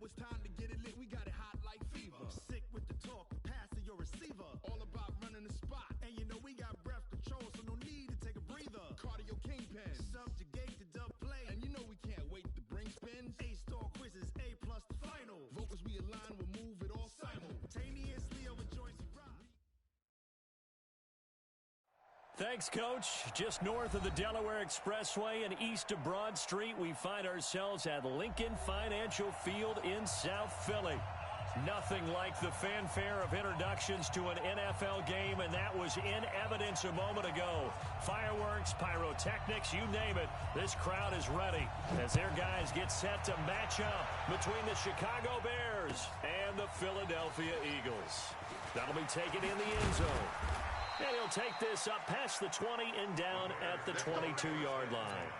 it's time to get it lit. We got it hot like fever. Sick with the talk, pass to your receiver. All about running the spot. And you know we got breath control, so no need to take a breather. Cardio kingpin. Subjugate the dub play. And you know we can't wait to bring spins. A-star quizzes, A+ the final. Vocals we align, we'll move it all simultaneously over joints we rock. Thanks, Coach. Just north of the Delaware Expressway and east of Broad Street, we find ourselves at Lincoln Financial Field in South Philly. Nothing like the fanfare of introductions to an NFL game, and that was in evidence a moment ago. Fireworks, pyrotechnics, you name it. This crowd is ready as their guys get set to match up between the Chicago Bears and the Philadelphia Eagles. That'll be taken in the end zone. And he'll take this up past the 20 and down at the 22-yard line.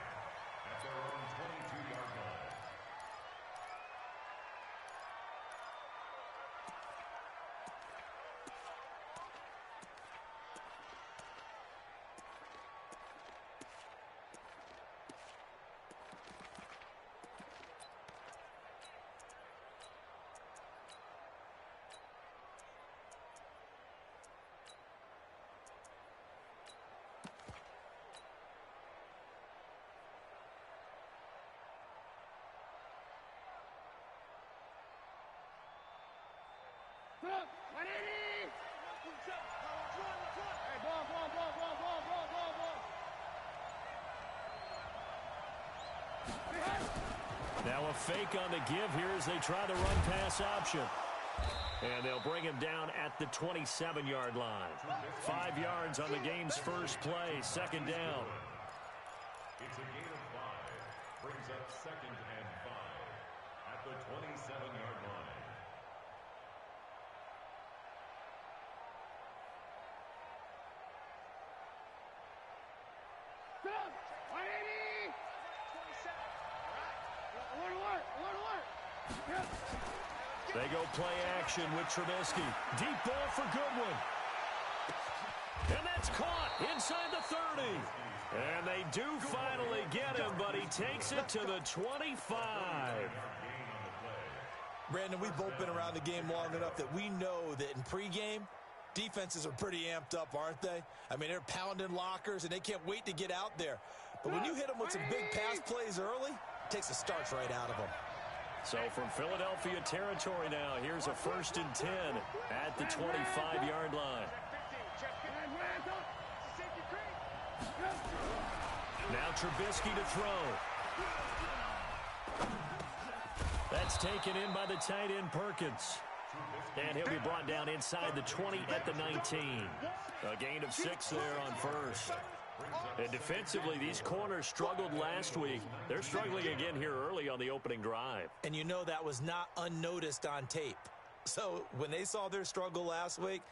Now a fake on the give here as they try the run-pass option. And they'll bring him down at the 27-yard line. 5 yards on the game's first play, second down. It's a gain of 5. Brings up 2nd and 5 at the 27-yard line. They go play action with Trubisky. Deep ball for Goodwin. And that's caught inside the 30. And they do finally get him, but he takes it to the 25. Brandon, we've both been around the game long enough that we know that in pregame, defenses are pretty amped up, aren't they? I mean, they're pounding lockers, and they can't wait to get out there. But when you hit them with some big pass plays early, it takes the starch right out of them. So from Philadelphia territory now, here's a 1st and 10 at the 25-yard line. Now Trubisky to throw. That's taken in by the tight end Perkins. And he'll be brought down inside the 20 at the 19. A gain of 6 there on first. And defensively, these corners struggled last week. They're struggling again here early on the opening drive. And you know that was not unnoticed on tape. So when they saw their struggle last week,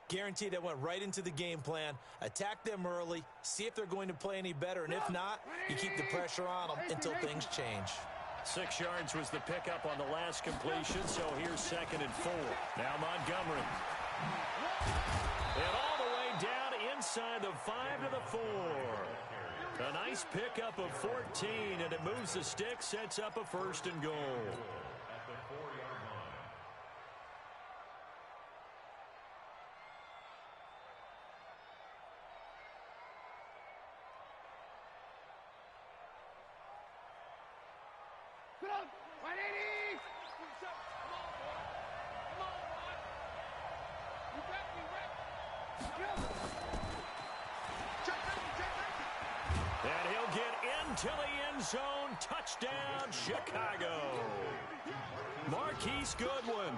guaranteed they went right into the game plan, attack them early, see if they're going to play any better, and if not, you keep the pressure on them until things change. 6 yards was the pickup on the last completion, so here's 2nd and 4. Now Montgomery. And all the way down inside the 5 to the 4. A nice pickup of 14, and it moves the stick, sets up a 1st and goal. At the 4-yard line. Put up, 180! And he'll get into the end zone. Touchdown, Chicago. Marquise Goodwin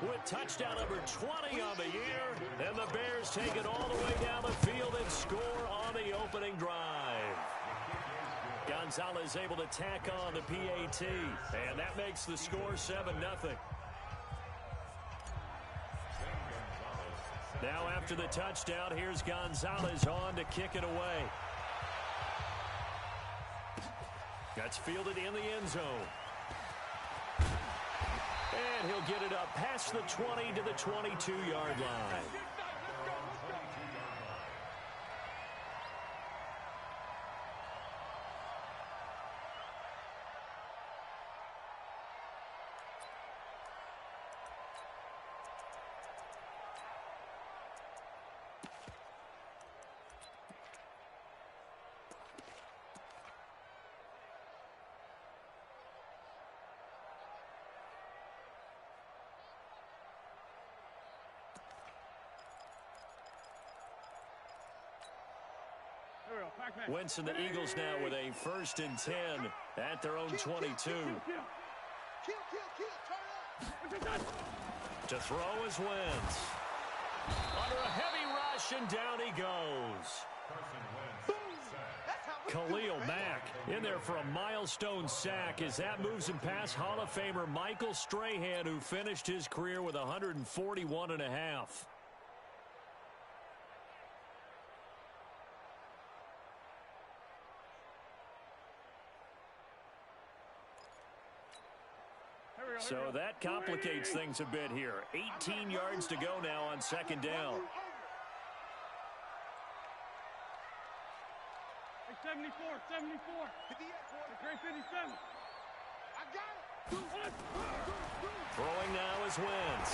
with touchdown number 20 on the year. And the Bears take it all the way down the field and score on the opening drive. Gonzalez able to tack on the PAT. And that makes the score 7-0. Now after the touchdown, here's Gonzalez on to kick it away. That's fielded in the end zone. And he'll get it up past the 20 to the 22-yard line. Wentz and the Eagles now with a 1st and 10 at their own 22. To throw is Wentz. Under a heavy rush, and down he goes. Khalil Mack in there for a milestone sack as that moves him past Hall of Famer Michael Strahan, who finished his career with 141.5. So that complicates things a bit here. 18 yards to go now on 2nd down. 74. Great 57. I got it. Throwing now is Wentz.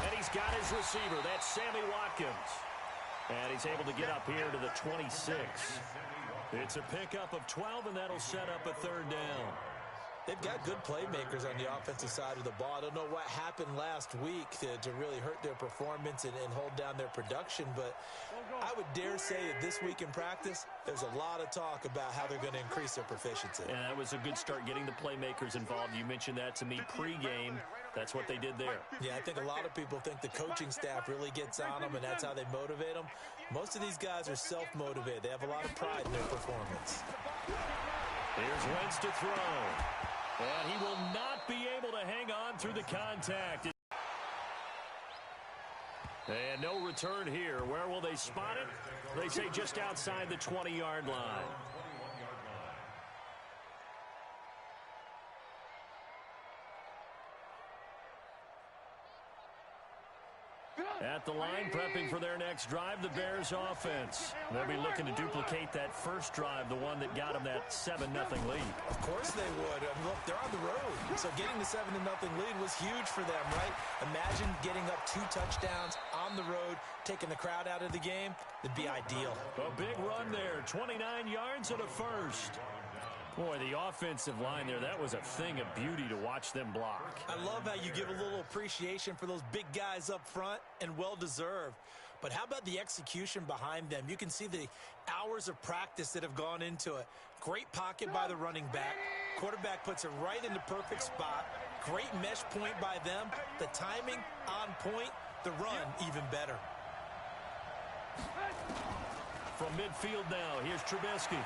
And he's got his receiver. That's Sammy Watkins. And he's able to get up here to the 26. It's a pickup of 12, and that'll set up a 3rd down. They've got good playmakers on the offensive side of the ball. I don't know what happened last week to really hurt their performance and hold down their production, but I would dare say that this week in practice, there's a lot of talk about how they're going to increase their proficiency. And that was a good start, getting the playmakers involved. You mentioned that to me pregame. That's what they did there. Yeah, I think a lot of people think the coaching staff really gets on them, and that's how they motivate them. Most of these guys are self-motivated. They have a lot of pride in their performance. Here's Wentz to throw. And he will not be able to hang on through the contact. And no return here. Where will they spot it? They say just outside the 20-yard line. At the line, prepping for their next drive, the Bears offense. They'll be looking to duplicate that first drive, the one that got them that 7-0 lead. Of course they would. I mean, look, they're on the road. So getting the 7-0 lead was huge for them, right? Imagine getting up 2 touchdowns on the road, taking the crowd out of the game. It'd be ideal. A big run there, 29 yards and a first. Boy, the offensive line there, that was a thing of beauty to watch them block. I love how you give a little appreciation for those big guys up front, and well-deserved. But how about the execution behind them? You can see the hours of practice that have gone into it. Great pocket by the running back. Quarterback puts it right in the perfect spot. Great mesh point by them. The timing on point. The run even better. From midfield now, here's Trubisky.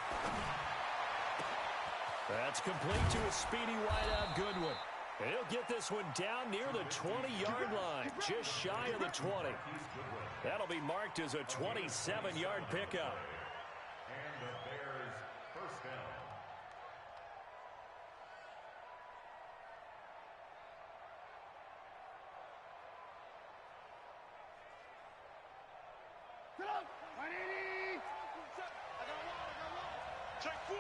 That's complete to a speedy wideout Goodwin. He'll get this one down near the 20-yard line, just shy of the 20. That'll be marked as a 27-yard pickup. And the Bears' first down. Get up! 180! Check 4!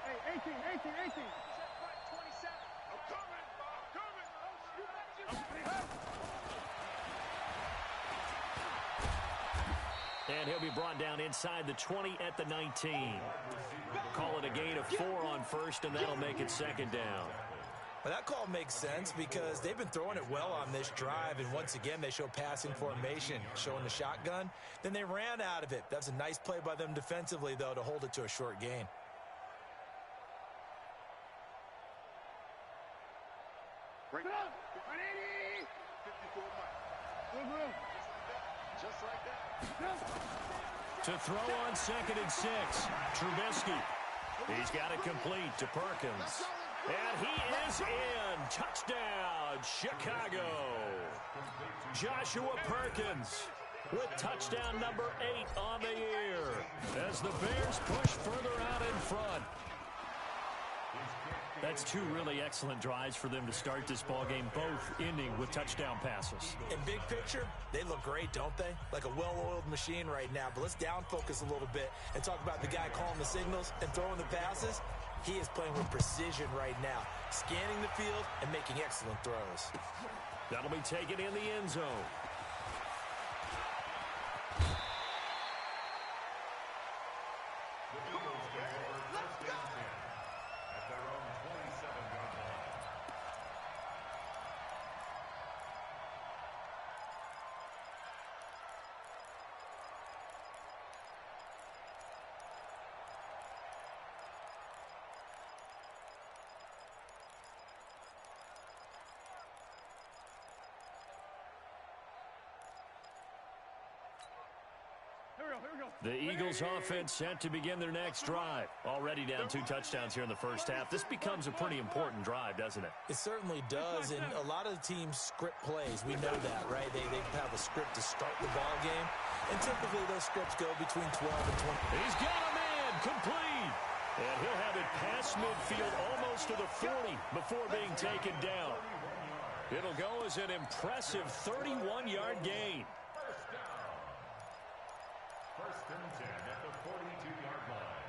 Hey, 18. I'm coming! And he'll be brought down inside the 20 at the 19. Call it a gain of 4 on first, and that'll make it 2nd down. Well, that call makes sense because they've been throwing it well on this drive, and once again, they show passing formation, showing the shotgun. Then they ran out of it. That's a nice play by them defensively, though, to hold it to a short gain. Break it up! 180! 54 Mike. Just like that. To throw on 2nd and 6, Trubisky. He's got it complete to Perkins. And he is in. Touchdown, Chicago. Joshua Perkins with touchdown number 8 on the year as the Bears push further out in front. That's 2 really excellent drives for them to start this ballgame, both ending with touchdown passes. In big picture, they look great, don't they? Like a well-oiled machine right now. But let's down focus a little bit and talk about the guy calling the signals and throwing the passes. He is playing with precision right now, scanning the field and making excellent throws. That'll be taken in the end zone. The Eagles offense set to begin their next drive. Already down 2 touchdowns here in the first half. This becomes a pretty important drive, doesn't it? It certainly does, and a lot of the teams script plays. We know that, right? They have a script to start the ball game, and typically those scripts go between 12 and 20. He's got a man, complete. And he'll have it past midfield almost to the 40 before being taken down. It'll go as an impressive 31-yard gain. First and 10 at the 42-yard line.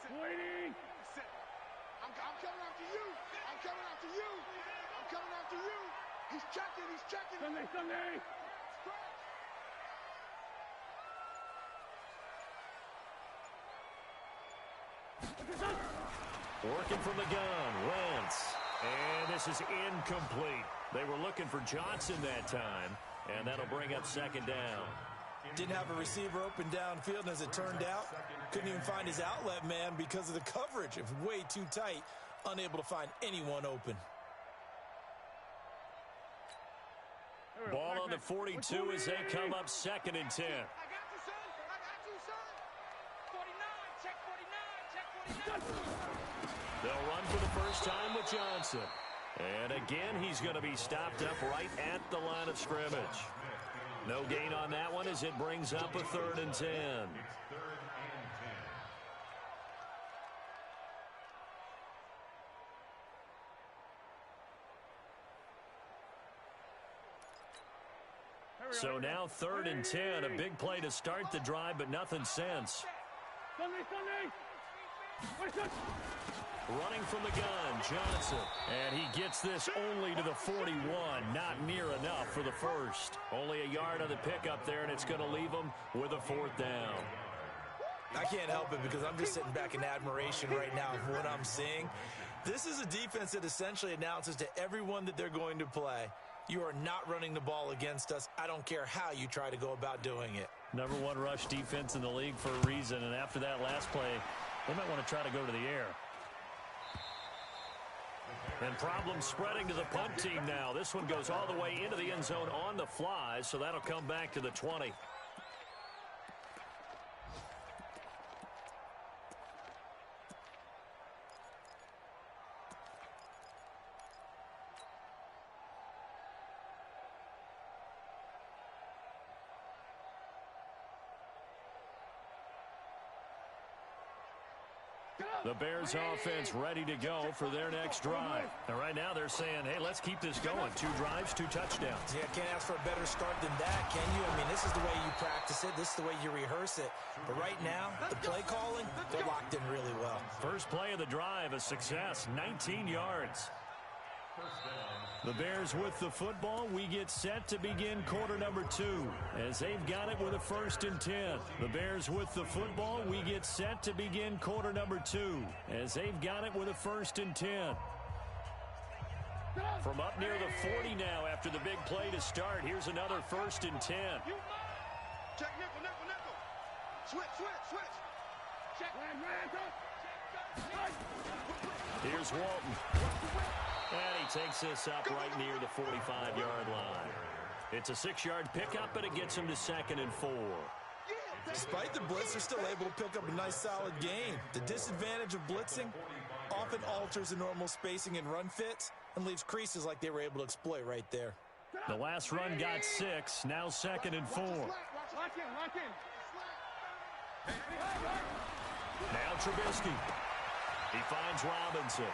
Waiting. I'm coming after you. I'm coming after you. I'm coming after you. He's checking. He's checking. Sunday. Working from the gun, Wentz. And this is incomplete. They were looking for Johnson that time, and that'll bring up second down. Didn't have a receiver open downfield, and as it turned out, couldn't even find his outlet man because of the coverage. It was way too tight, unable to find anyone open. Ball on the 42 as they come up second and 10. I got you, son. I got you, son. 49. Check 49. Check 49. They'll run for the first time with Johnson. And again, he's going to be stopped up right at the line of scrimmage. No gain on that one as it brings up a 3rd and 10. It's 3rd and 10. So now 3rd and 10, a big play to start the drive, but nothing since. Running from the gun, Johnson. And he gets this only to the 41, not near enough for the first. Only a yard on the pickup there, and it's going to leave him with a 4th down. I can't help it because I'm just sitting back in admiration right now of what I'm seeing. This is a defense that essentially announces to everyone that they're going to play, you are not running the ball against us. I don't care how you try to go about doing it. Number 1 rush defense in the league for a reason, and after that last play, they might want to try to go to the air. And problems spreading to the punt team now. This one goes all the way into the end zone on the fly, so that'll come back to the 20. The Bears offense ready to go for their next drive. And right now they're saying, hey, let's keep this going. 2 drives, 2 touchdowns. Yeah, can't ask for a better start than that, can you? I mean, this is the way you practice it. This is the way you rehearse it. But right now, the play calling, they're locked in really well. First play of the drive, a success, 19 yards. The Bears with the football. We get set to begin quarter number 2 as they've got it with a 1st and 10. The Bears with the football. We get set to begin quarter number 2 as they've got it with a 1st and 10. From up near the 40 now after the big play to start. Here's another 1st and 10. Check nickel. Switch. Check. Here's Walton. And he takes this up right near the 45-yard line. It's a 6-yard pickup, but it gets him to 2nd and 4. Despite the blitz, they're still able to pick up a nice solid gain. The disadvantage of blitzing often alters the normal spacing and run fits and leaves creases like they were able to exploit right there. The last run got 6, now 2nd and 4. Lock in. Now Trubisky. He finds Robinson.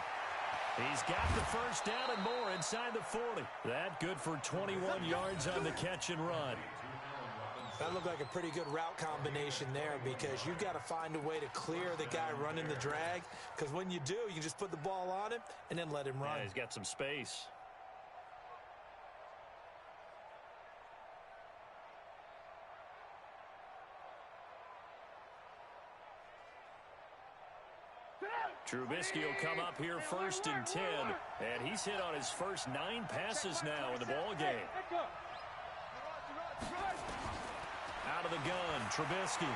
He's got the first down and more inside the 40. That good for 21 yards on the catch and run. That looked like a pretty good route combination there because you've got to find a way to clear the guy running the drag, because when you do, you just put the ball on him and then let him run. Yeah, he's got some space. Trubisky will come up here 1st and 10, and he's hit on his first 9 passes now in the ball game. Out of the gun, Trubisky.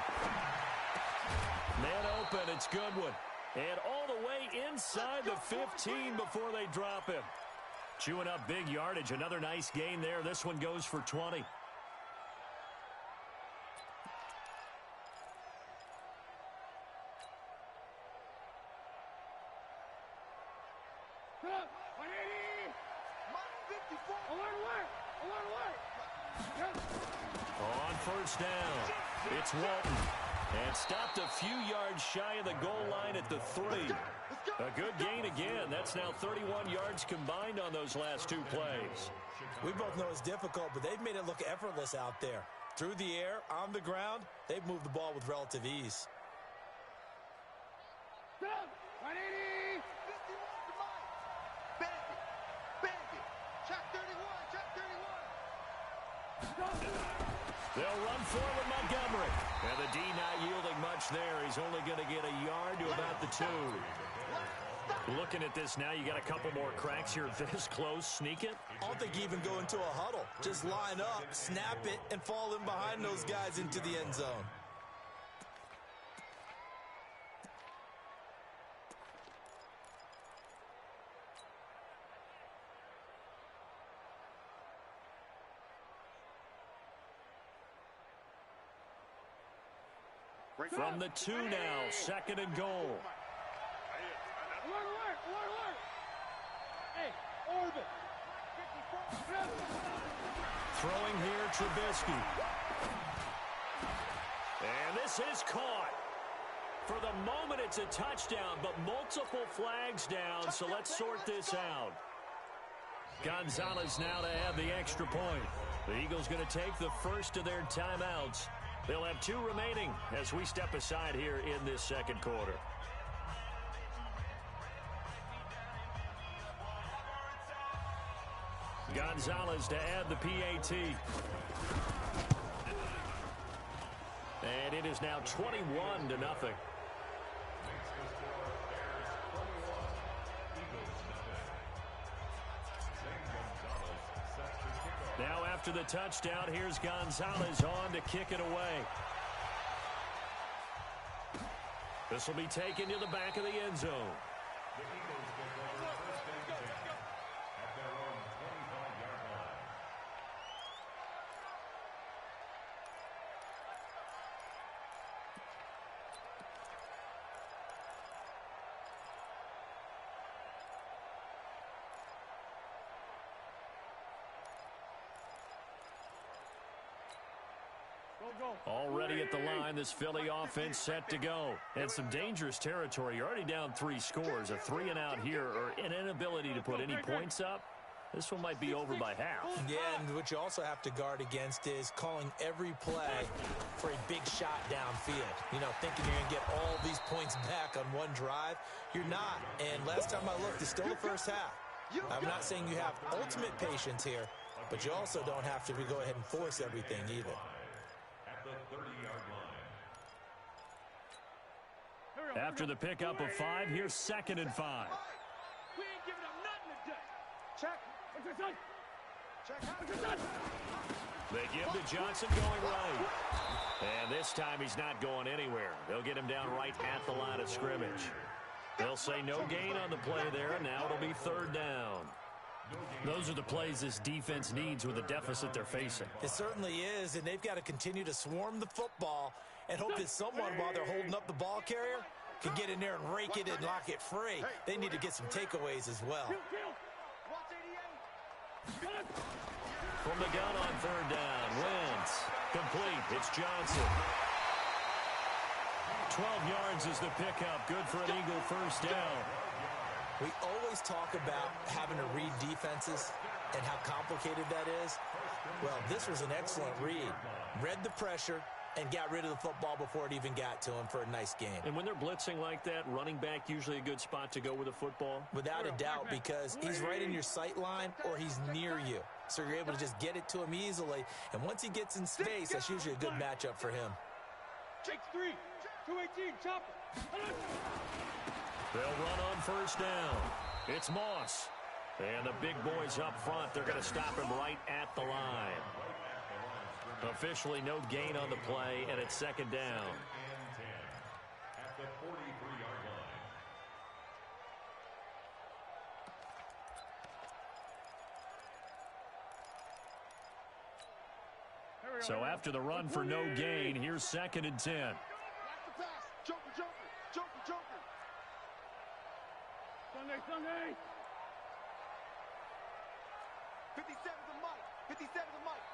Man open, it's Goodwin. And all the way inside the 15 before they drop him. Chewing up big yardage. Another nice gain there. This one goes for 20. On first down, it's Walton. And stopped a few yards shy of the goal line at the 3. A good gain again. That's now 31 yards combined on those last 2 plays. We both know it's difficult, but they've made it look effortless out there. Through the air, on the ground, they've moved the ball with relative ease. They'll run forward Montgomery. And the D not yielding much there. He's only going to get a yard to about the 2. Looking at this now, you got a couple more cracks here this close. Sneak it. I don't think you even go into a huddle. Just line up, snap it, and fall in behind those guys into the end zone. From the 2 now, 2nd and goal. Throwing here, Trubisky. And this is caught. For the moment, it's a touchdown, but multiple flags down, so let's sort this out. Gonzalez now to add the extra point. The Eagles going to take the first of their timeouts. They'll have 2 remaining as we step aside here in this second quarter. Gonzalez to add the PAT. And it is now 21-0. Now after the touchdown, here's Gonzalez on to kick it away. This will be taken to the back of the end zone. The Eagles will go for first and 10 at their own 25-yard line. Already at the line, this Philly offense set to go. And some dangerous territory. You're already down 3 scores. A 3-and-out here, or an inability to put any points up. This one might be over by half. Yeah, and what you also have to guard against is calling every play for a big shot downfield. You know, thinking you're going to get all these points back on one drive. You're not. And last time I looked, it's still the first half. I'm not saying you have ultimate patience here, but you also don't have to go ahead and force everything either. At the 30-yard line. After the pickup of 5, here's 2nd and 5. We ain't giving up nothing today. Check. They give to Johnson going right. And this time he's not going anywhere. They'll get him down right at the line of scrimmage. They'll say no gain on the play there, and now it'll be 3rd down. Those are the plays this defense needs with the deficit they're facing. It certainly is, and they've got to continue to swarm the football and hope that someone, while they're holding up the ball carrier, can get in there and rake it and lock it free. They need to get some takeaways as well. From the gun on 3rd down, Wentz. Complete. It's Johnson. 12 yards is the pickup. Good for an Eagle first down. We always talk about having to read defenses and how complicated that is. Well, this was an excellent read. Read the pressure and got rid of the football before it even got to him for a nice game. And when they're blitzing like that, running back usually a good spot to go with the football? Without a doubt, because he's right in your sight line or he's near you. So you're able to just get it to him easily. And once he gets in space, that's usually a good matchup for him. Take 3. 218, chopper. They'll run on first down. It's Moss. And the big boys up front, they're going to stop him right at the line. Officially no gain on the play, and it's 2nd down. At the 43-yard line. So after the run for no gain, here's 2nd and 10. Watch the pass. Joker, joker, joker, joker. Sunday. 57 to Mike. 57 to Mike.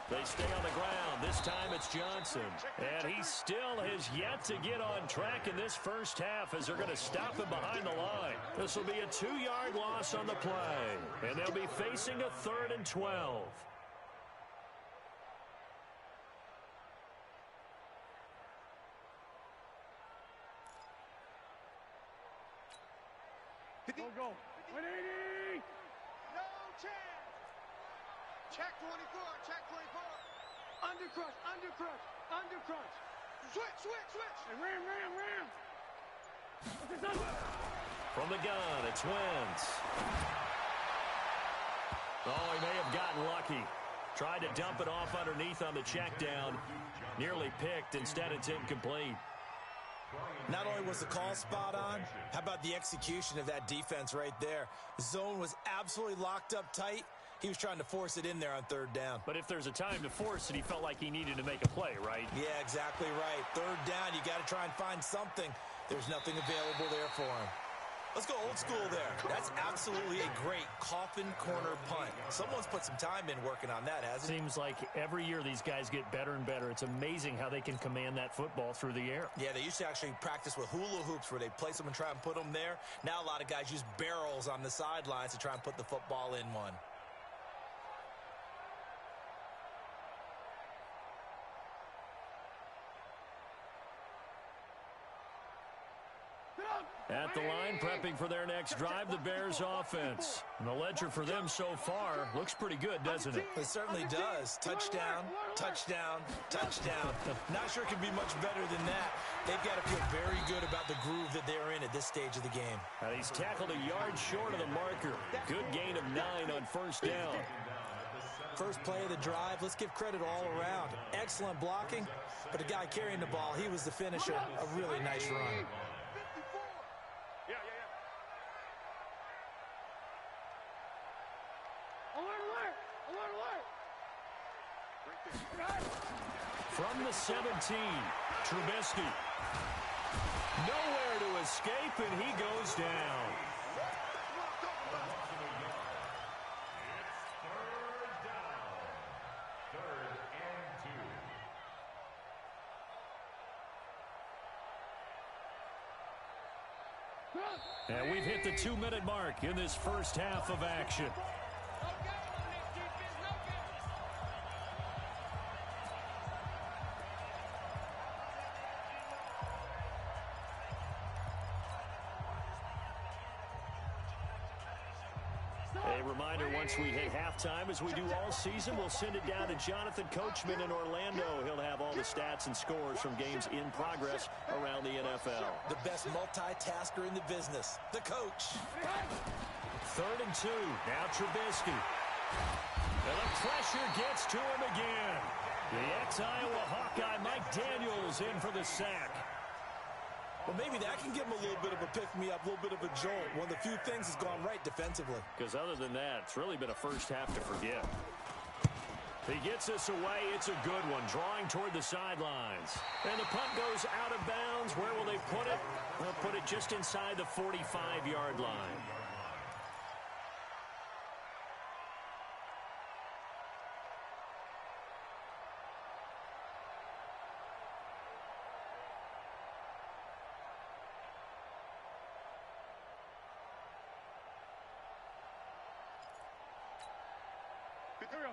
They stay on the ground. This time it's Johnson. And he still has yet to get on track in this first half as they're going to stop him behind the line. This will be a 2-yard loss on the play. And they'll be facing a 3rd and 12. Go. 180. No chance. Check 24. Check 24. Under crunch. Under crunch. Under crunch. Switch. Hey, ram. From the gun, it's Wentz. Oh, he may have gotten lucky. Tried to dump it off underneath on the check down. Nearly picked. Instead, it's incomplete. Not only was the call spot on, how about the execution of that defense right there? The zone was absolutely locked up tight. He was trying to force it in there on 3rd down. But if there's a time to force it, he felt like he needed to make a play, right? Yeah, exactly right. 3rd down, you got to try and find something. There's nothing available there for him. Let's go old school there. That's absolutely a great coffin corner punt. Someone's put some time in working on that, hasn't he? Seems like every year these guys get better and better. It's amazing how they can command that football through the air. Yeah, they used to actually practice with hula hoops where they place them and try and put them there. Now a lot of guys use barrels on the sidelines to try and put the football in one. At the line, prepping for their next drive, the Bears offense. And the ledger for them so far looks pretty good, doesn't it? It certainly does. Touchdown, touchdown, touchdown. Not sure it can be much better than that. They've got to feel very good about the groove that they're in at this stage of the game. And he's tackled a yard short of the marker. Good gain of 9 on 1st down. First play of the drive, let's give credit all around. Excellent blocking, but the guy carrying the ball, he was the finisher. A really nice run. From the 17, Trubisky. Nowhere to escape, and he goes down. And we've hit the 2-minute mark in this first half of action. A reminder, once we hit halftime, as we do all season, we'll send it down to Jonathan Coachman in Orlando. He'll have all the stats and scores from games in progress around the NFL. The best multitasker in the business, the coach. 3rd and 2. Now Trubisky. And the pressure gets to him again. The ex-Iowa Hawkeye Mike Daniels in for the sack. Well, maybe that can give him a little bit of a pick-me-up, a little bit of a jolt. One of the few things has gone right defensively. Because other than that, it's really been a first half to forget. He gets this away. It's a good one, drawing toward the sidelines. And the punt goes out of bounds. Where will they put it? They'll put it just inside the 45-yard line.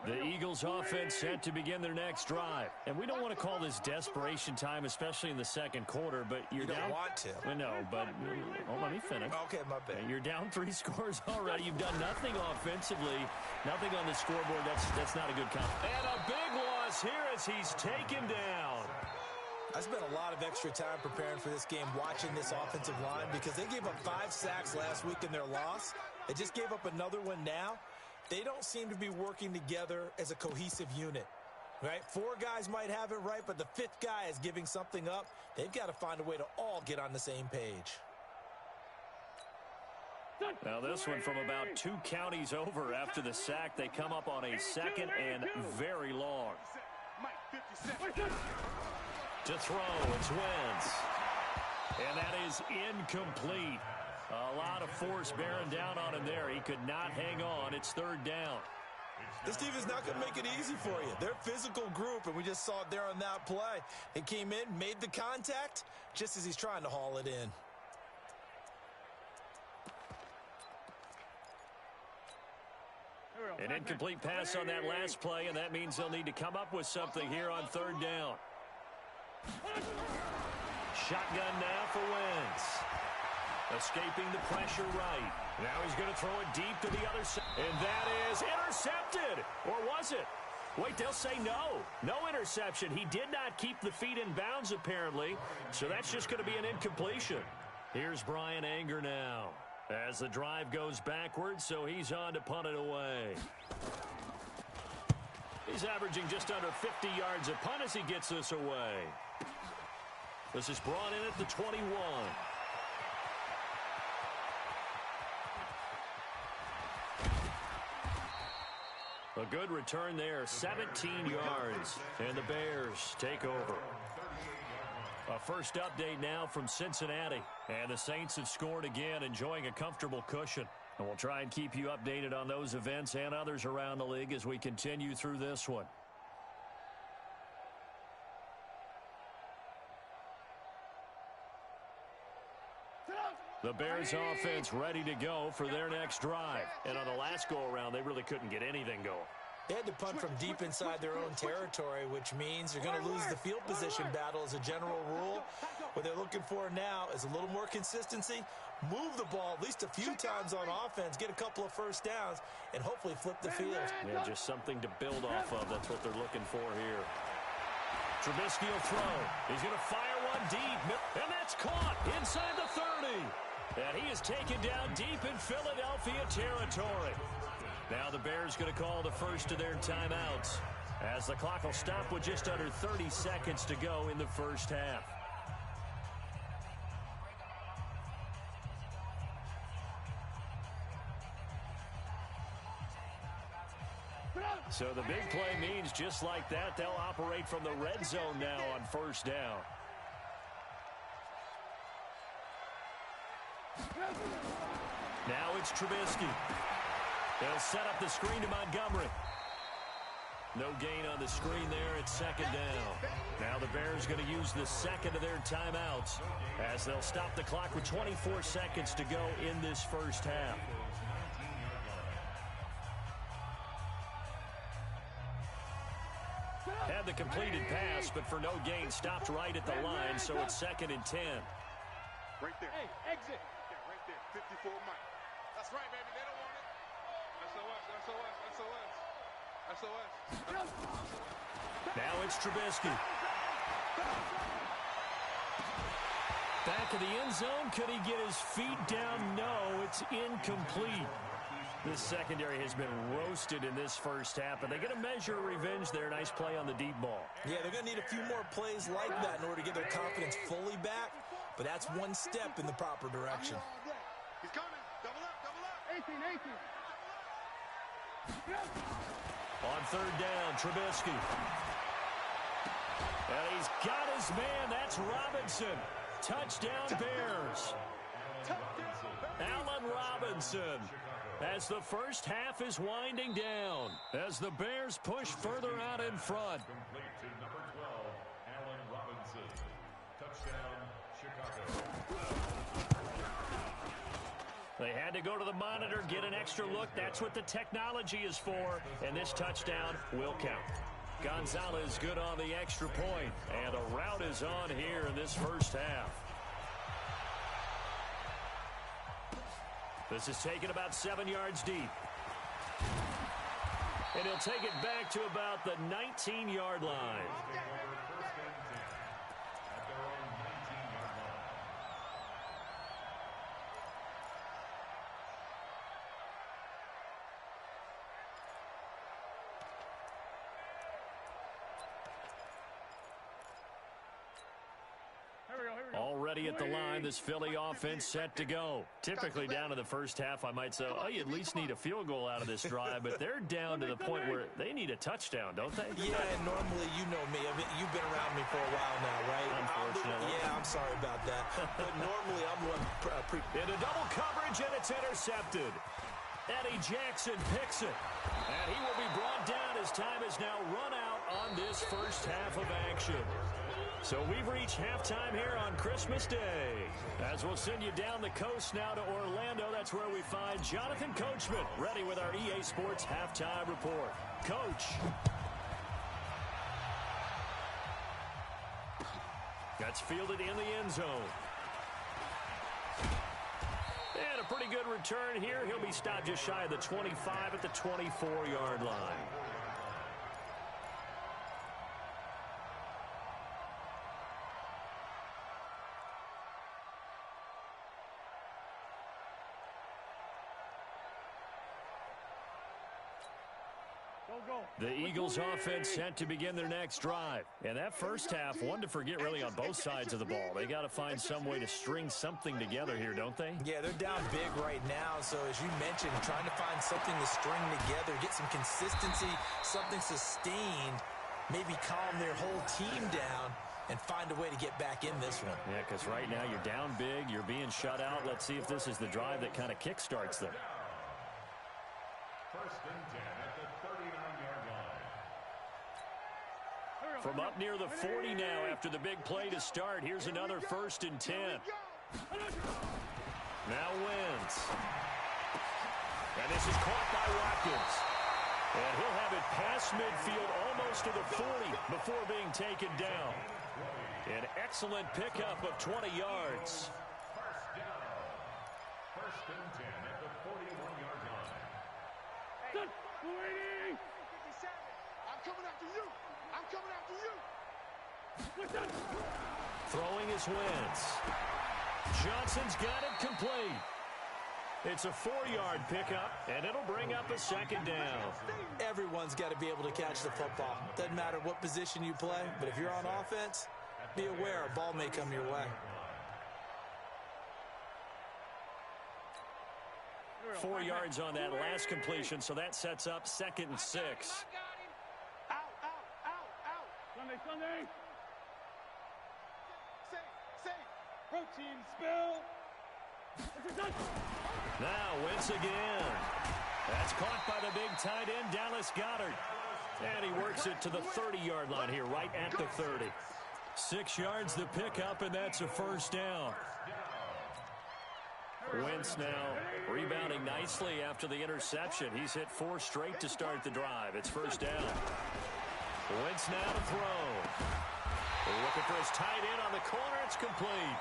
The Eagles offense set to begin their next drive. And we don't want to call this desperation time, especially in the second quarter, but you're down. You don't want to. I know, but let me finish. Okay, my bad. You're down 3 scores already. You've done nothing offensively, nothing on the scoreboard. That's not a good count. And a big loss here as he's taken down. I spent a lot of extra time preparing for this game, watching this offensive line, because they gave up 5 sacks last week in their loss. They just gave up another one now. They don't seem to be working together as a cohesive unit, right? 4 guys might have it right, but the 5th guy is giving something up. They've got to find a way to all get on the same page. Now this one from about 2 counties over after the sack. They come up on a 2nd and very long. To throw, it's Wentz. And that is incomplete. A lot of force bearing down on him there. He could not hang on. It's 3rd down. This team is not going to make it easy for you. They're a physical group, and we just saw it there on that play. He came in, made the contact, just as he's trying to haul it in. An incomplete pass on that last play, and that means they'll need to come up with something here on 3rd down. Shotgun now for Wentz. Escaping the pressure right. Now he's going to throw it deep to the other side. And that is intercepted. Or was it? Wait, they'll say no. No interception. He did not keep the feet in bounds, apparently. So that's just going to be an incompletion. Here's Brian Anger now. As the drive goes backwards, so he's on to punt it away. He's averaging just under 50 yards a punt as he gets this away. This is brought in at the 21. A good return there, 17 yards, and the Bears take over. A first update now from Cincinnati, and the Saints have scored again, enjoying a comfortable cushion. And we'll try and keep you updated on those events and others around the league as we continue through this one. The Bears offense ready to go for their next drive. And on the last go-around, they really couldn't get anything going. They had to punt from deep inside their own territory, which means they're going to lose the field position battle as a general rule. What they're looking for now is a little more consistency, move the ball at least a few times on offense, get a couple of first downs, and hopefully flip the field. Yeah, just something to build off of. That's what they're looking for here. Trubisky will throw. He's going to fire one deep, and that's caught inside the 30. And he is taken down deep in Philadelphia territory. Now the Bears going to call the first of their timeouts as the clock will stop with just under 30 seconds to go in the first half. So the big play means just like that, they'll operate from the red zone now on first down. Now it's Trubisky. They'll set up the screen to Montgomery. No gain on the screen there. It's 2nd down. Now the Bears going to use the second of their timeouts as they'll stop the clock with 24 seconds to go in this first half. Had the completed pass, but for no gain, stopped right at the line, so it's 2nd and 10. Right there. Hey, exit. Yeah, right there. 54 Mike. That's right, baby. They don't want it. SOS. Now it's Trubisky. Back of the end zone. Could he get his feet down? No, it's incomplete. This secondary has been roasted in this first half, but they're going to measure revenge there. Nice play on the deep ball. Yeah, they're going to need a few more plays like that in order to get their confidence fully back, but that's one step in the proper direction. He's coming. Double up. 18. On 3rd down, Trubisky. And he's got his man. That's Robinson. Touchdown, Bears. Allen Robinson. As the first half is winding down, as the Bears push further out in front. Complete to number 12, Allen Robinson. Touchdown, Chicago. They had to go to the monitor, get an extra look. That's what the technology is for, and this touchdown will count. Gonzalez good on the extra point, and the route is on here in this first half. This is taken about 7 yards deep. And he'll take it back to about the 19-yard line. Already at the line, this Philly offense set to go. Typically down to the first half, I might say, oh, you at least need a field goal out of this drive, but they're down to the point where they need a touchdown, don't they? Yeah, and normally, you know me. I mean, you've been around me for a while now, right? Unfortunately. Yeah, I'm sorry about that. But normally, I'm one into double coverage, and it's intercepted. Eddie Jackson picks it. And he will be brought down as time has now run out on this first half of action. So we've reached halftime here on Christmas Day. As we'll send you down the coast now to Orlando, that's where we find Jonathan Coachman, ready with our EA Sports Halftime Report. Coach. That's fielded in the end zone. And a pretty good return here. He'll be stopped just shy of the 25 at the 24-yard line. The Eagles offense set to begin their next drive. And that first half, one to forget really on both sides of the ball. They got to find some way to string something together here, don't they? Yeah, they're down big right now. So as you mentioned, trying to find something to string together, get some consistency, something sustained, maybe calm their whole team down and find a way to get back in this one. Yeah, because right now you're down big, you're being shut out. Let's see if this is the drive that kind of kickstarts them. First and 10 at the 39-yard line. From up near the 40 now after the big play to start. Here's another first and 10. Now Wentz. And this is caught by Watkins. And he'll have it past midfield almost to the 40 before being taken down. An excellent pickup of 20 yards. First down. First and 10 at the 41-yard line. I'm coming after you. I'm coming after you. Throwing his Wentz. Johnson's got it complete. It's a 4-yard pickup, and it'll bring up a second down. Everyone's got to be able to catch the football. Doesn't matter what position you play, but if you're on offense, be aware a ball may come your way. 4 yards on that last completion, so that sets up 2nd and 6. Out. Sunday. Safe. Protein spill. Now Wentz again. That's caught by the big tight end, Dallas Goedert. And he works it to the 30-yard line here, right at the 30. 6 yards the pickup, and that's a first down. Wentz now rebounding nicely after the interception. He's hit 4 straight to start the drive. It's first down. Wentz now to throw. Looking for his tight end on the corner. It's complete.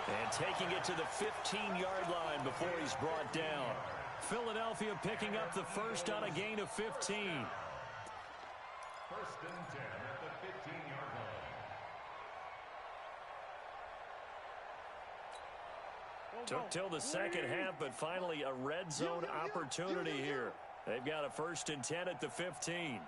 And taking it to the 15-yard line before he's brought down. Philadelphia picking up the first on a gain of 15. First and 10 at the 15-yard line. Took till the second half, but finally a red zone opportunity here. They've got a first and 10 at the 15.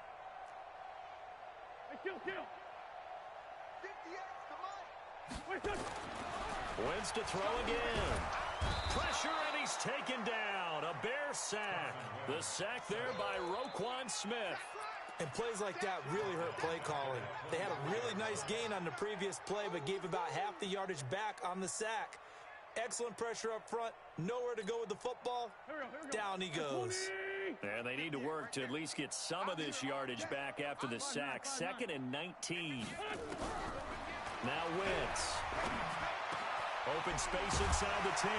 Wentz to throw again. Pressure, and he's taken down. A Bear sack. The sack there by Roquan Smith. And plays like that really hurt play calling. They had a really nice gain on the previous play, but gave about half the yardage back on the sack. Excellent pressure up front. Nowhere to go with the football. Down he goes. And they need to work to at least get some of this yardage back after the sack. 2nd and 19. Now Wentz. Open space inside the 10.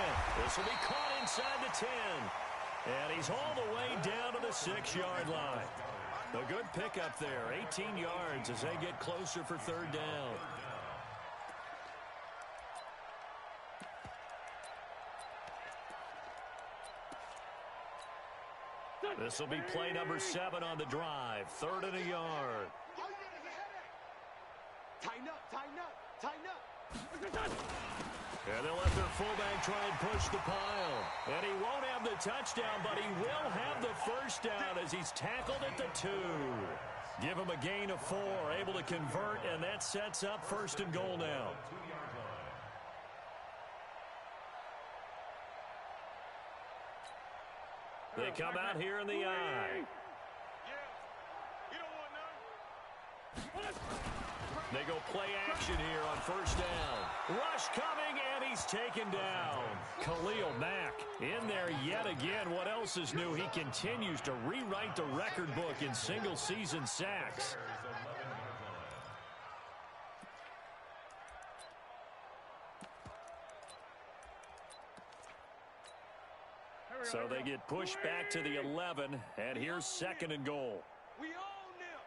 This will be caught inside the 10. And he's all the way down to the 6-yard line. A good pickup there. 18 yards as they get closer for third down. This will be play number 7 on the drive. 3rd and a yard. Tighten up. And they'll let their fullback try and push the pile. And he won't have the touchdown, but he will have the first down as he's tackled at the 2. Give him a gain of 4, able to convert, and that sets up 1st and goal now. 2-yard line. They come out here in the eye. They go play action here on first down. Rush coming, and he's taken down. Khalil Mack in there yet again. What else is new? He continues to rewrite the record book in single-season sacks. So they get pushed back to the 11, and here's 2nd and goal. We own them.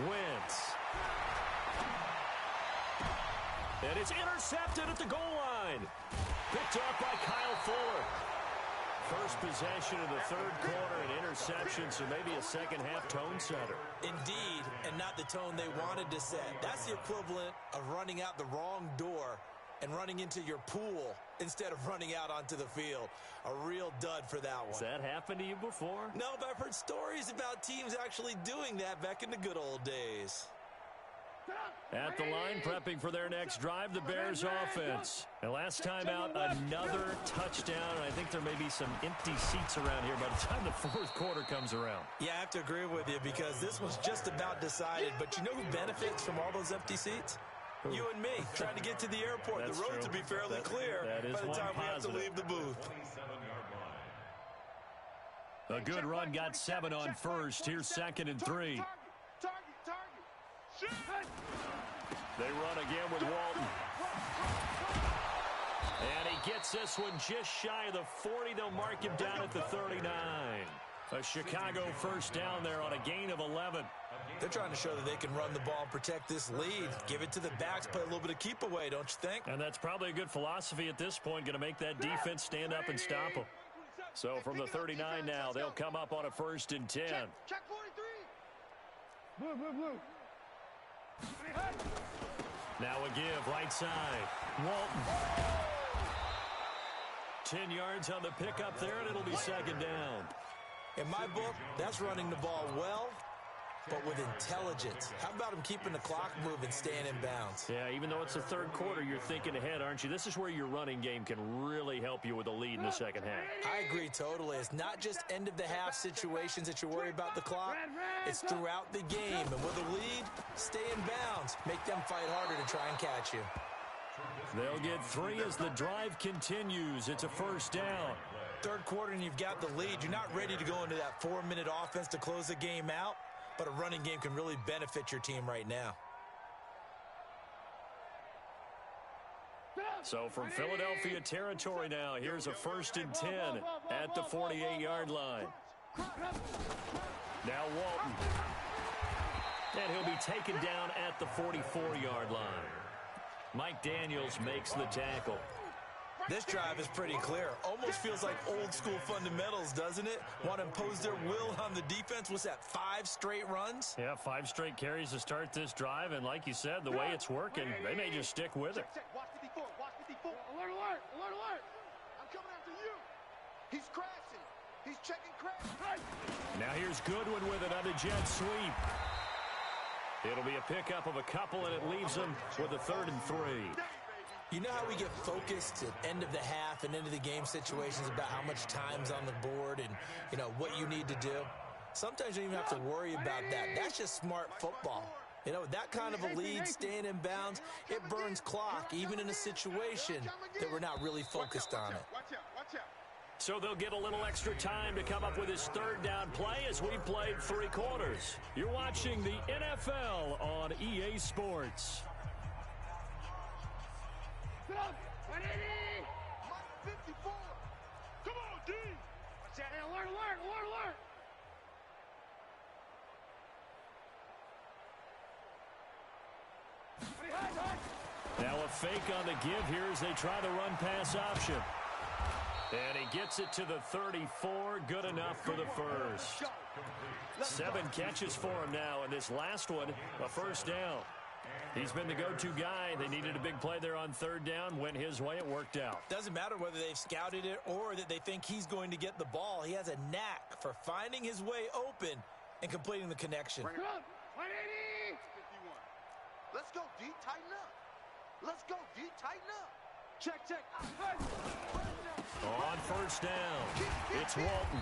Wentz. And it's intercepted at the goal line. Picked up by Kyle Fuller. First possession of the 3rd quarter, an interception, so maybe a second-half tone setter. Indeed, and not the tone they wanted to set. That's the equivalent of running out the wrong door and running into your pool instead of running out onto the field. A real dud for that one. Has that happened to you before? No, but I've heard stories about teams actually doing that back in the good old days. At the line, prepping for their next drive, the Bears offense. And last time out, another touchdown. I think there may be some empty seats around here by the time the 4th quarter comes around. Yeah, I have to agree with you because this was just about decided. But you know who benefits from all those empty seats? You and me, trying to get to the airport. That's the roads true. will be fairly clear by the time we have to leave the booth. A good run, got 7 on first. Here's 2nd and 3. They run again with Walton. And he gets this one just shy of the 40. They'll mark him down at the 39. A Chicago first down there on a gain of 11. They're trying to show that they can run the ball and protect this lead. Give it to the backs, play a little bit of keep away, don't you think? And that's probably a good philosophy at this point, going to make that defense stand up and stop them. So from the 39 now, they'll come up on a 1st and 10. Check 43. Blue. Now a give, right side. Walton. 10 yards on the pickup there, and it'll be 2nd down. In my book, that's running the ball well, but with intelligence. How about him keeping the clock moving, staying in bounds? Yeah, even though it's the 3rd quarter, you're thinking ahead, aren't you? This is where your running game can really help you with a lead in the 2nd half. I agree totally. It's not just end-of-the-half situations that you worry about the clock. It's throughout the game. And with a lead, stay in bounds. Make them fight harder to try and catch you. They'll get 3 as the drive continues. It's a 1st down. 3rd quarter and you've got the lead. You're not ready to go into that 4-minute offense to close the game out. But a running game can really benefit your team right now. So from Philadelphia territory now, here's a 1st and 10 at the 48-yard line. Now Walton. And he'll be taken down at the 44-yard line. Mike Daniels makes the tackle. This drive is pretty clear. Almost feels like old-school fundamentals, doesn't it? Want to impose their will on the defense. What's that, 5 straight runs? Yeah, 5 straight carries to start this drive. And like you said, the way it's working, they may just stick with it. Watch 54. Alert. I'm coming after you. He's crashing. He's checking crash. Now here's Goodwin with it on the jet sweep. It'll be a pickup of a couple, and it leaves them with a 3rd and 3. You know how we get focused at end of the half and into the game situations about how much time's on the board and, you know, what you need to do? Sometimes you don't even have to worry about that. That's just smart football. You know, that kind of a lead, staying in bounds, it burns clock, even in a situation that we're not really focused on it. Watch out. So they'll get a little extra time to come up with his 3rd down play as we played 3 quarters. You're watching the NFL on EA Sports. Mike 54. Come on, D. Watch out. Alert. Now a fake on the give here as they try the run-pass option. And he gets it to the 34. Good enough for the 1st. 7 catches for him now, and this last one, a 1st down. He's been the go-to guy. They needed a big play there on 3rd down. Went his way. It worked out. Doesn't matter whether they've scouted it or that they think he's going to get the ball. He has a knack for finding his way open and completing the connection. Bring it up. 180. 51. Let's go, D. Tighten up. Check, check. On first down, it's Walton.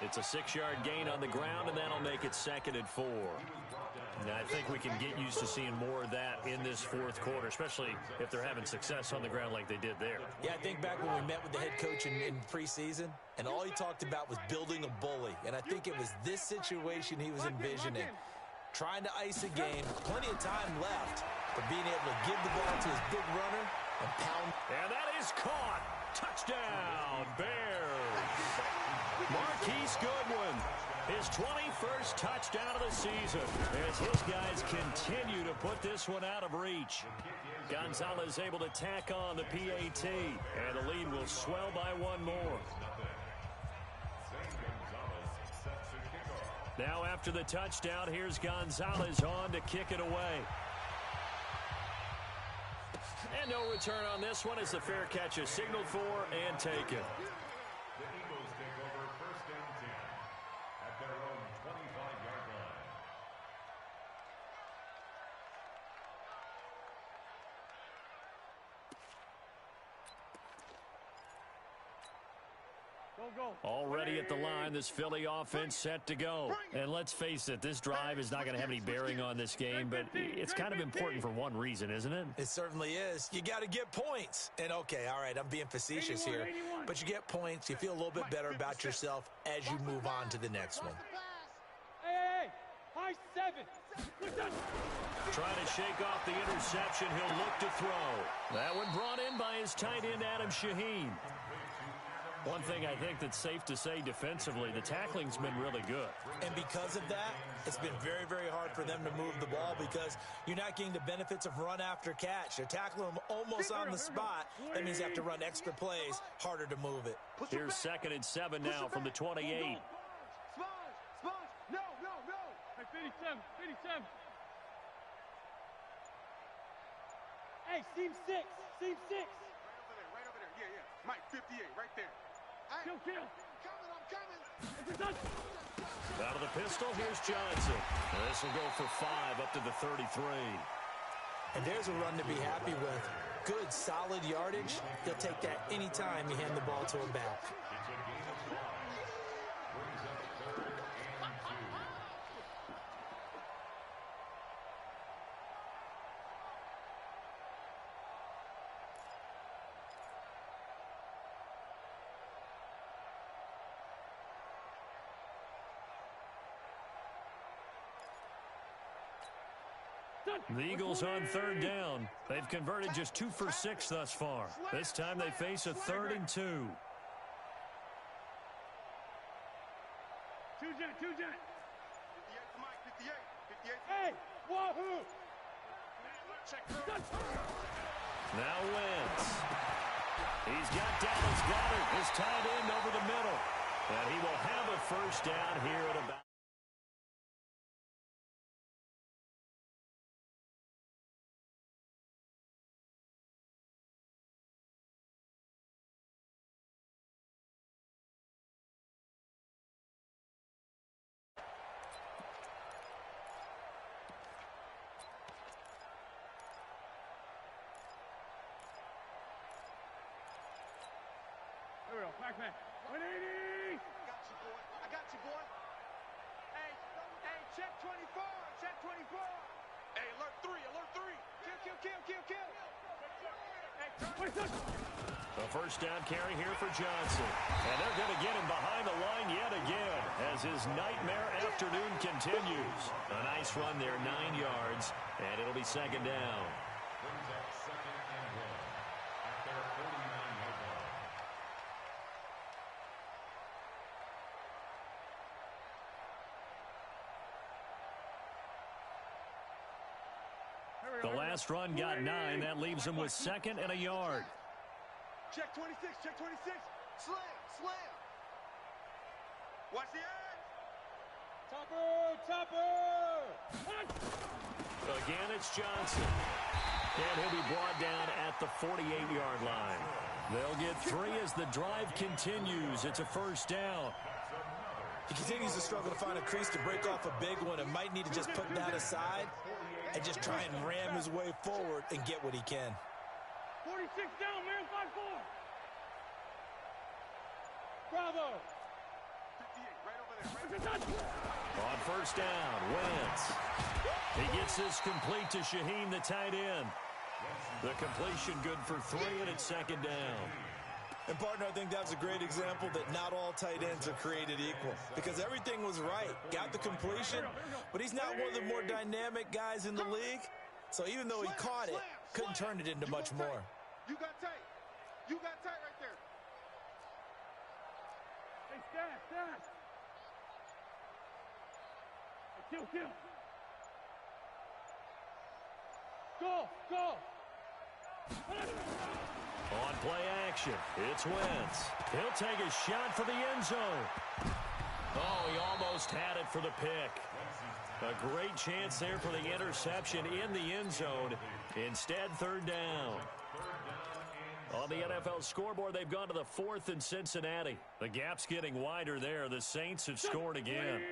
It's a 6-yard gain on the ground, and that'll make it 2nd and 4. Now, I think we can get used to seeing more of that in this fourth quarter, especially if they're having success on the ground like they did there. Yeah, I think back when we met with the head coach in preseason, and all he talked about was building a bully. And I think it was this situation he was envisioning. Trying to ice a game, plenty of time left, but being able to give the ball to his big runner and pound. And that is caught. Touchdown, Bears. Marquise Goodwin, his 21st touchdown of the season, as his guys continue to put this one out of reach. Gonzalez able to tack on the PAT, and the lead will swell by one more. Now after the touchdown, here's Gonzalez on to kick it away. And no return on this one as the fair catch is signaled for and taken. The Eagles take over 1st and 10 at their own 25-yard line. Already at the line, this Philly offense set to go. And let's face it, this drive is not going to have any bearing on this game, but it's kind of important for one reason, isn't it? It certainly is. You got to get points. And, okay, all right, I'm being facetious here. But you get points. You feel a little bit better about yourself as you move on to the next one. Hey, high 7. Trying to shake off the interception. He'll look to throw. That one brought in by his tight end, Adam Shaheen. One thing I think that's safe to say defensively, the tackling's been really good. And because of that, it's been very, very hard for them to move the ball because you're not getting the benefits of run after catch. They're tackling them almost on the spot. That means you have to run extra plays, harder to move it. Here's 2nd and 7 now from the 28. Sponge, no. Hey, 57. Hey, seam 6. Right over there. Yeah. Mike, 58, right there. Kill. I'm coming. Out of the pistol, here's Johnson. This will go for 5 up to the 33. And there's a run to be happy with. Good, solid yardage. He'll take that anytime you hand the ball to him back. It's a gain of 5. Brings up 3rd and 2. The Eagles on 3rd down. They've converted just 2 for 6 thus far. This time they face a 3rd and 2. Two jet. 58 to Mike, 58. Hey, wahoo! Now Wentz. He's got Dallas Goedert, his tight end, over the middle. And he will have a first down here at about. Here we go, Pac-Man. 180! I got you, boy. Hey, check 24. Hey, alert 3. Kill. Hey, The first down carry here for Johnson. And they're going to get him behind the line yet again as his nightmare afternoon continues. A nice run there, 9 yards, and it'll be 2nd down. Brings up 2nd and 1 at their 49-yard line. The last run got 9. That leaves him with 2nd and a yard. Check 26. Slam. Watch the edge. Topper. Again, it's Johnson. And he'll be brought down at the 48-yard line. They'll get 3 as the drive continues. It's a first down. He continues to struggle to find a crease to break off a big one and might need to just put that aside and just try and ram his way forward and get what he can. 46 down, man, 5-4. Bravo. 58, right over there. On first down, Wentz. He gets this complete to Shaheen, the tight end. The completion good for 3, and it's second down. And, partner, I think that's a great example that not all tight ends are created equal because everything was right. Got the completion, but he's not one of the more dynamic guys in the league. So even though he caught it, couldn't turn it into much more. You got tight. You got tight right there. Hey, stand. Hey, kill. Go. On play action, it's Wentz. He'll take a shot for the end zone. Oh, he almost had it for the pick. A great chance there for the interception in the end zone. Instead, third down. On the NFL scoreboard, they've gone to the 4th in Cincinnati. The gap's getting wider there. The Saints have scored again.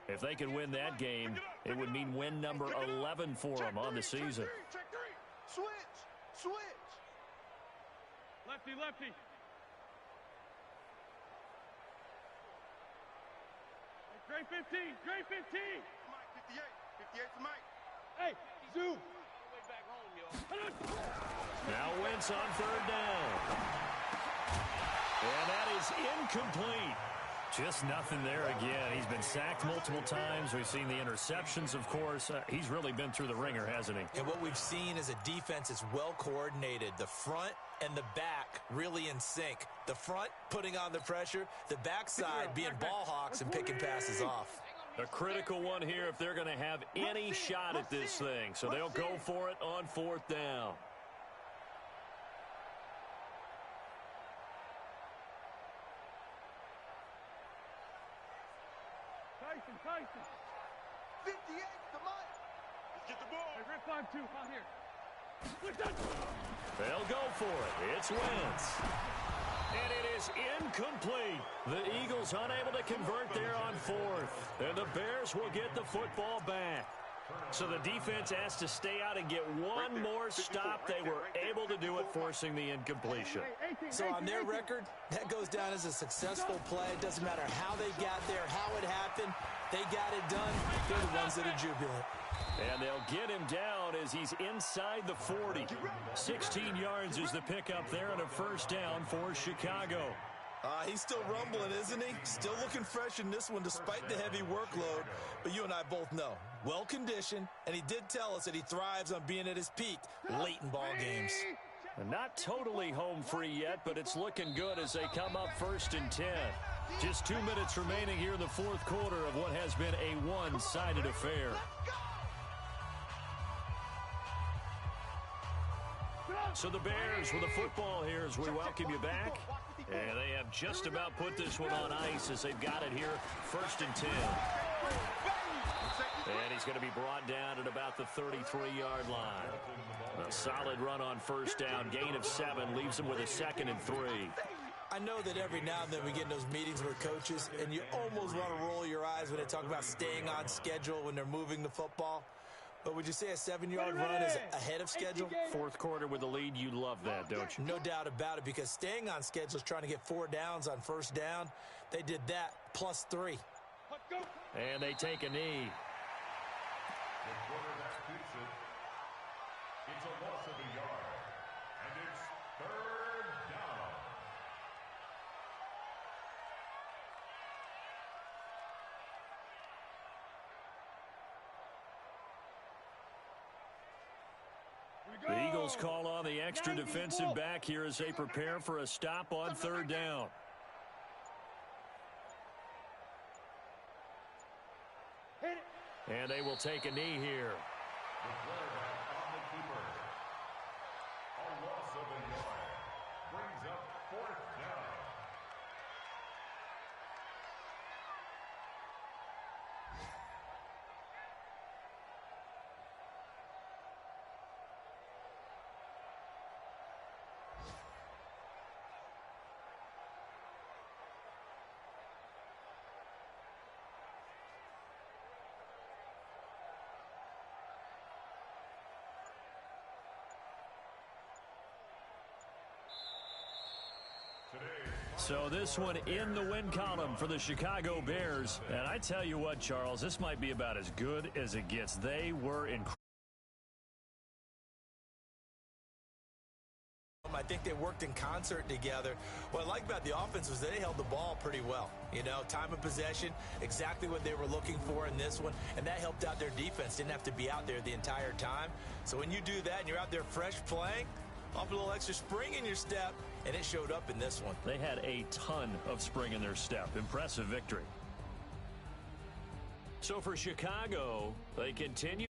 If they could win that game, it would mean win number 11 for them on the season. Check three. Switch. Lefty. Great 15. Mike, 58. 58's Mike. Hey, zoom. Way back home, yo. Now Wentz on third down. And that is incomplete. Just nothing there again. He's been sacked multiple times. We've seen the interceptions, of course. He's really been through the ringer, hasn't he? And what we've seen is a defense that's well coordinated. The front and the back really in sync. The front putting on the pressure. The backside being ball hawks and picking passes off. A critical one here if they're going to have any shot at this thing. So they'll go for it on 4th down. Tyson. 58 to Mike. Let's get the ball. Hey, Rip 5-2 out here. They'll go for it. It's Wentz. And it is incomplete. The Eagles unable to convert there on 4th. And the Bears will get the football back. So the defense has to stay out and get one more stop. They were able to do it, forcing the incompletion. So on their record, that goes down as a successful play. It doesn't matter how they got there, how it happened. They got it done. They're the ones that are jubilant. And they'll get him down as he's inside the 40. 16 yards is the pickup there and a first down for Chicago. He's still rumbling, isn't he? Still looking fresh in this one despite the heavy workload. But you and I both know, well-conditioned, and he did tell us that he thrives on being at his peak late in ball games. Not totally home free yet, but it's looking good as they come up 1st and 10. Just 2 minutes remaining here in the 4th quarter of what has been a one-sided affair. So the Bears with the football here as we welcome you back. And they have just about put this one on ice as they've got it here, 1st and 10. And he's going to be brought down at about the 33-yard line. A solid run on first down, gain of 7, leaves them with a 2nd and 3. I know that every now and then we get in those meetings with coaches, and you almost want to roll your eyes when they talk about staying on schedule when they're moving the football. But would you say a 7-yard run is ahead of schedule? 4th quarter with the lead, you love that, don't you? No doubt about it, because staying on schedule is trying to get 4 downs on first down. They did that, plus 3. And they take a knee. The quarterback keeps it. It's a loss of a yard. And it's 3rd down. The Eagles call on the extra defensive back here as they prepare for a stop on 3rd down. And they will take a knee here. The quarterback on the keeper. A loss of a yard. Brings up 4th down. So this one in the win column for the Chicago Bears. And I tell you what, Charles, this might be about as good as it gets. They were incredible. I think they worked in concert together. What I like about the offense was they held the ball pretty well. You know, time of possession, exactly what they were looking for in this one, and that helped out their defense. Didn't have to be out there the entire time. So when you do that and you're out there fresh playing, off a little extra spring in your step, and it showed up in this one. They had a ton of spring in their step. Impressive victory. So for Chicago, they continue.